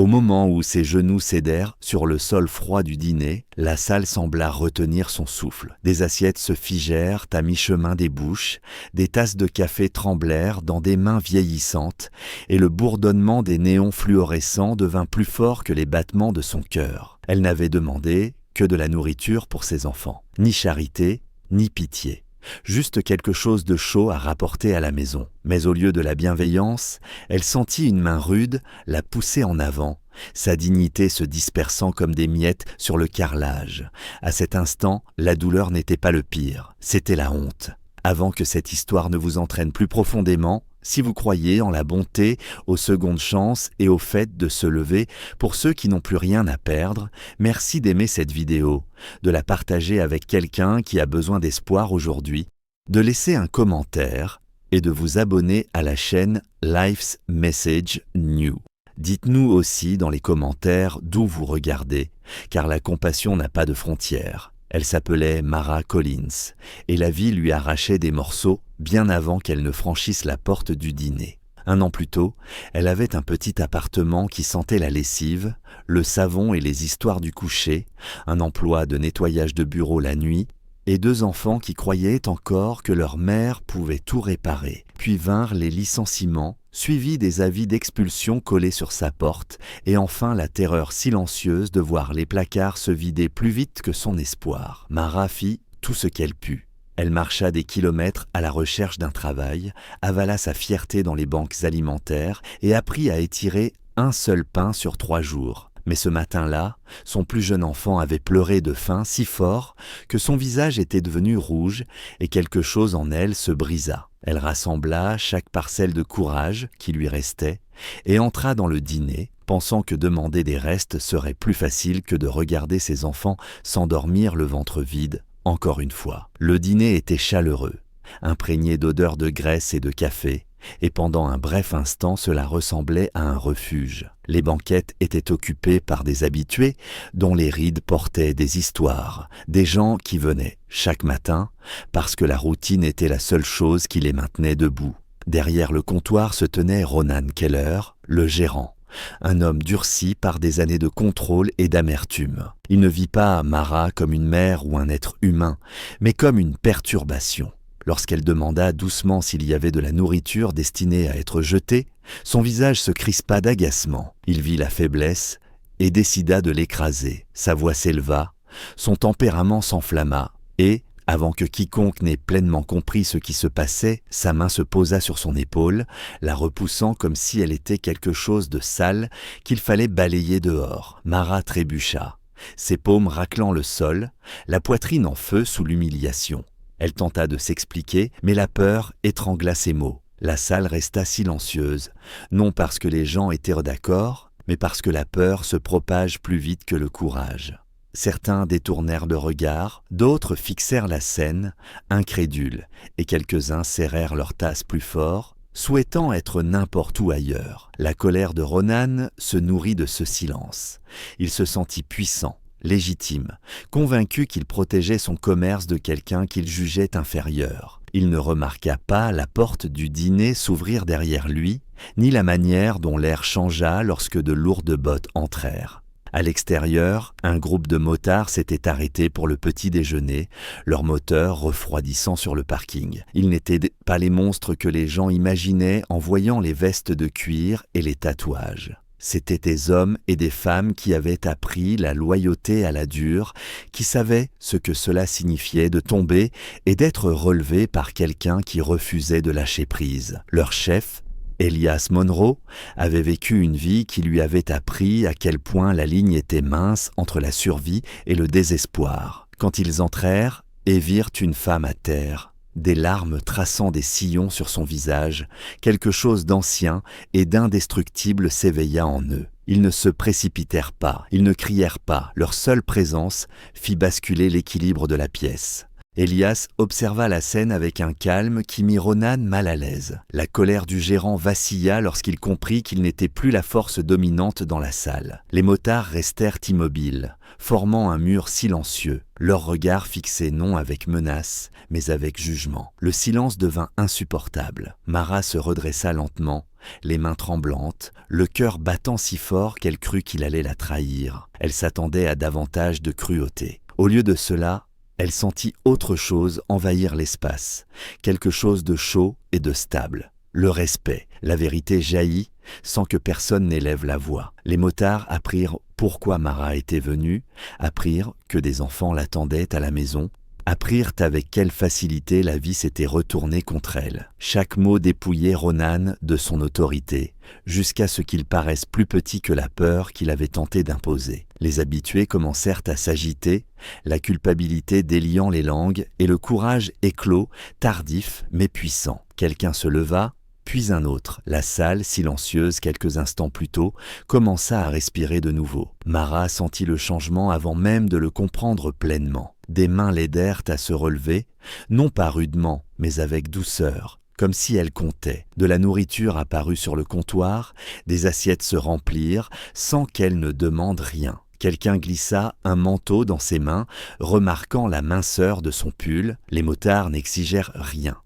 moment où ses genoux cédèrent sur le sol froid du dîner, la salle sembla retenir son souffle. Des assiettes se figèrent à mi-chemin des bouches, des tasses de café tremblèrent dans des mains vieillissantes, et le bourdonnement des néons fluorescents devint plus fort que les battements de son cœur. Elle n'avait demandé que de la nourriture pour ses enfants. Ni charité, ni pitié. Juste quelque chose de chaud à rapporter à la maison. Mais au lieu de la bienveillance, elle sentit une main rude la pousser en avant, sa dignité se dispersant comme des miettes sur le carrelage. À cet instant, la douleur n'était pas le pire, c'était la honte. Avant que cette histoire ne vous entraîne plus profondément, si vous croyez en la bonté, aux secondes chances et au fait de se lever pour ceux qui n'ont plus rien à perdre, merci d'aimer cette vidéo, de la partager avec quelqu'un qui a besoin d'espoir aujourd'hui, de laisser un commentaire et de vous abonner à la chaîne Life's Message New. Dites-nous aussi dans les commentaires d'où vous regardez, car la compassion n'a pas de frontières. Elle s'appelait Mara Collins, et la vie lui arrachait des morceaux bien avant qu'elle ne franchisse la porte du dîner. 1 an plus tôt, elle avait un petit appartement qui sentait la lessive, le savon et les histoires du coucher, un emploi de nettoyage de bureau la nuit, et 2 enfants qui croyaient encore que leur mère pouvait tout réparer. Puis vinrent les licenciements, suivis des avis d'expulsion collés sur sa porte, et enfin la terreur silencieuse de voir les placards se vider plus vite que son espoir. Mara fit tout ce qu'elle put. Elle marcha des kilomètres à la recherche d'un travail, avala sa fierté dans les banques alimentaires et apprit à étirer un seul pain sur 3 jours. Mais ce matin-là, son plus jeune enfant avait pleuré de faim si fort que son visage était devenu rouge et quelque chose en elle se brisa. Elle rassembla chaque parcelle de courage qui lui restait et entra dans le dîner, pensant que demander des restes serait plus facile que de regarder ses enfants s'endormir le ventre vide, encore une fois. Le dîner était chaleureux, imprégné d'odeurs de graisse et de café, et pendant un bref instant cela ressemblait à un refuge. Les banquettes étaient occupées par des habitués dont les rides portaient des histoires, des gens qui venaient chaque matin parce que la routine était la seule chose qui les maintenait debout. Derrière le comptoir se tenait Ronan Keller, le gérant, un homme durci par des années de contrôle et d'amertume. Il ne vit pas Mara comme une mère ou un être humain, mais comme une perturbation. Lorsqu'elle demanda doucement s'il y avait de la nourriture destinée à être jetée, son visage se crispa d'agacement. Il vit la faiblesse et décida de l'écraser. Sa voix s'éleva, son tempérament s'enflamma et, avant que quiconque n'ait pleinement compris ce qui se passait, sa main se posa sur son épaule, la repoussant comme si elle était quelque chose de sale qu'il fallait balayer dehors. Mara trébucha, ses paumes raclant le sol, la poitrine en feu sous l'humiliation. Elle tenta de s'expliquer, mais la peur étrangla ses mots. La salle resta silencieuse, non parce que les gens étaient d'accord, mais parce que la peur se propage plus vite que le courage. Certains détournèrent le regard, d'autres fixèrent la scène, incrédules, et quelques-uns serrèrent leur tasse plus fort, souhaitant être n'importe où ailleurs. La colère de Ronan se nourrit de ce silence. Il se sentit puissant, légitime, convaincu qu'il protégeait son commerce de quelqu'un qu'il jugeait inférieur. Il ne remarqua pas la porte du dîner s'ouvrir derrière lui, ni la manière dont l'air changea lorsque de lourdes bottes entrèrent. À l'extérieur, un groupe de motards s'était arrêté pour le petit déjeuner, leur moteur refroidissant sur le parking. Ils n'étaient pas les monstres que les gens imaginaient en voyant les vestes de cuir et les tatouages. C'étaient des hommes et des femmes qui avaient appris la loyauté à la dure, qui savaient ce que cela signifiait de tomber et d'être relevé par quelqu'un qui refusait de lâcher prise. Leur chef, Elias Monroe, avait vécu une vie qui lui avait appris à quel point la ligne était mince entre la survie et le désespoir. Quand ils entrèrent et virent une femme à terre, des larmes traçant des sillons sur son visage, quelque chose d'ancien et d'indestructible s'éveilla en eux. Ils ne se précipitèrent pas, ils ne crièrent pas, leur seule présence fit basculer l'équilibre de la pièce. Elias observa la scène avec un calme qui mit Ronan mal à l'aise. La colère du gérant vacilla lorsqu'il comprit qu'il n'était plus la force dominante dans la salle. Les motards restèrent immobiles, formant un mur silencieux, leurs regards fixés non avec menace, mais avec jugement. Le silence devint insupportable. Mara se redressa lentement, les mains tremblantes, le cœur battant si fort qu'elle crut qu'il allait la trahir. Elle s'attendait à davantage de cruauté. Au lieu de cela, elle sentit autre chose envahir l'espace, quelque chose de chaud et de stable. Le respect, la vérité jaillit sans que personne n'élève la voix. Les motards apprirent pourquoi Mara était venue, apprirent que des enfants l'attendaient à la maison, apprirent avec quelle facilité la vie s'était retournée contre elle. Chaque mot dépouillait Ronan de son autorité, jusqu'à ce qu'il paraisse plus petit que la peur qu'il avait tenté d'imposer. Les habitués commencèrent à s'agiter, la culpabilité déliant les langues et le courage éclos, tardif mais puissant. Quelqu'un se leva, puis un autre. La salle, silencieuse quelques instants plus tôt, commença à respirer de nouveau. Mara sentit le changement avant même de le comprendre pleinement. Des mains l'aidèrent à se relever, non pas rudement, mais avec douceur, comme si elle comptait. De la nourriture apparut sur le comptoir, des assiettes se remplirent, sans qu'elle ne demande rien. Quelqu'un glissa un manteau dans ses mains, remarquant la minceur de son pull. Les motards n'exigèrent rien.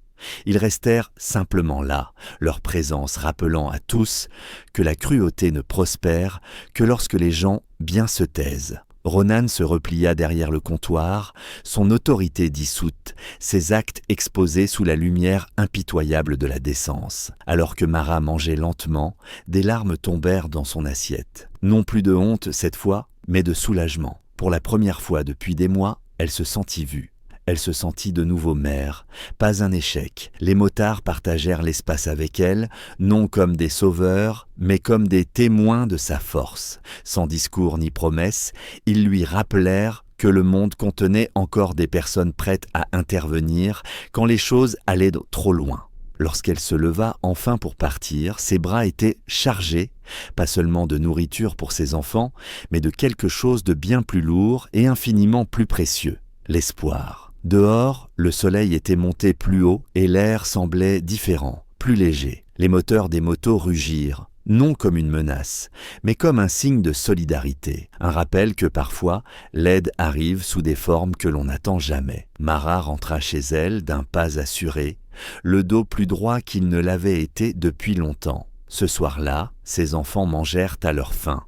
Ils restèrent simplement là, leur présence rappelant à tous que la cruauté ne prospère que lorsque les gens bien se taisent. Ronan se replia derrière le comptoir, son autorité dissoute, ses actes exposés sous la lumière impitoyable de la décence. Alors que Mara mangeait lentement, des larmes tombèrent dans son assiette. Non plus de honte cette fois, mais de soulagement. Pour la première fois depuis des mois, elle se sentit vue. Elle se sentit de nouveau mère, pas un échec. Les motards partagèrent l'espace avec elle, non comme des sauveurs, mais comme des témoins de sa force. Sans discours ni promesses, ils lui rappelèrent que le monde contenait encore des personnes prêtes à intervenir quand les choses allaient trop loin. Lorsqu'elle se leva enfin pour partir, ses bras étaient chargés, pas seulement de nourriture pour ses enfants, mais de quelque chose de bien plus lourd et infiniment plus précieux, l'espoir. Dehors, le soleil était monté plus haut et l'air semblait différent, plus léger. Les moteurs des motos rugirent, non comme une menace, mais comme un signe de solidarité, un rappel que parfois, l'aide arrive sous des formes que l'on n'attend jamais. Mara rentra chez elle d'un pas assuré, le dos plus droit qu'il ne l'avait été depuis longtemps. Ce soir-là, ses enfants mangèrent à leur faim,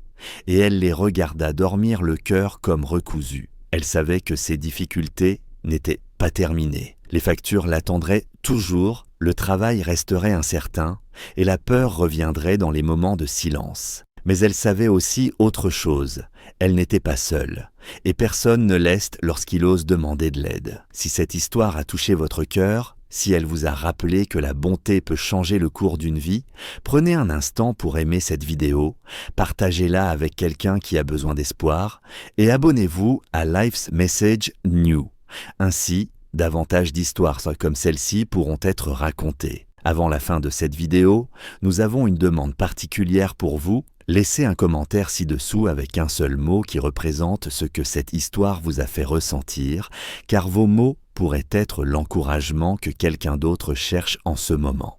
et elle les regarda dormir le cœur comme recousu. Elle savait que ses difficultés n'était pas terminé. Les factures l'attendraient toujours, le travail resterait incertain et la peur reviendrait dans les moments de silence. Mais elle savait aussi autre chose. Elle n'était pas seule. Et personne ne l'est lorsqu'il ose demander de l'aide. Si cette histoire a touché votre cœur, si elle vous a rappelé que la bonté peut changer le cours d'une vie, prenez un instant pour aimer cette vidéo, partagez-la avec quelqu'un qui a besoin d'espoir et abonnez-vous à Life's Message New. Ainsi, davantage d'histoires comme celle-ci pourront être racontées. Avant la fin de cette vidéo, nous avons une demande particulière pour vous. Laissez un commentaire ci-dessous avec un seul mot qui représente ce que cette histoire vous a fait ressentir, car vos mots pourraient être l'encouragement que quelqu'un d'autre cherche en ce moment.